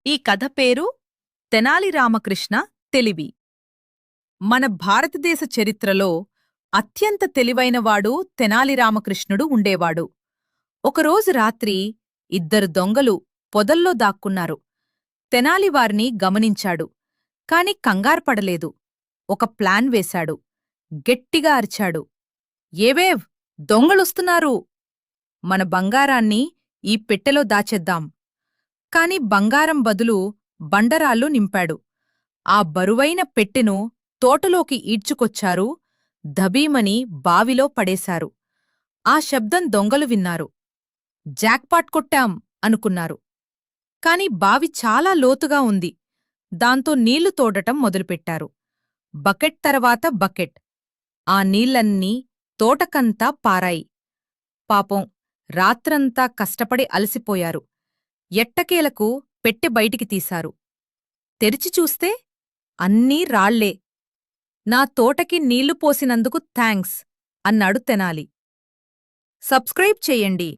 ఈ కథ పేరు తెనాలి రామకృష్ణ తెలివి. మన భారతదేశ చరిత్రలో అత్యంత తెలివైనవాడు తెనాలి రామకృష్ణుడు ఉండేవాడు. ఒకరోజు రాత్రి ఇద్దరు దొంగలు పొదల్లో దాక్కున్నారు. తెనాలి వారిని గమనించాడు. కాని కంగార్పడలేదు. ఒక ప్లాన్ వేశాడు. గట్టిగా అరిచాడు, ఏవేవ్, దొంగలొస్తున్నారు! మన బంగారాన్ని ఈ పెట్టెలో దాచేద్దాం. కాని బంగారం బదులు బండరాళ్ళు నింపాడు. ఆ బరువైన పెట్టెను తోటలోకి ఈడ్చుకొచ్చారు. ధబీమని బావిలో పడేశారు. ఆ శబ్దం దొంగలు విన్నారు. జాక్పాట్ కొట్టాం అనుకున్నారు. కాని బావి చాలా లోతుగా ఉంది. దాంతో నీళ్లు తోడటం మొదలుపెట్టారు. బకెట్ తర్వాత బకెట్. ఆ నీళ్లన్నీ తోటకంతా పారాయి. పాపం, రాత్రంతా కష్టపడి అలసిపోయారు. ఎట్టకేలకు పెట్టె బయటికి తీశారు. తెరిచి చూస్తే అన్నీ రాళ్లే. నా తోటకి నీళ్లు పోసినందుకు థాంక్స్ అన్నాడు తెనాలి. సబ్స్క్రైబ్ చెయ్యండి.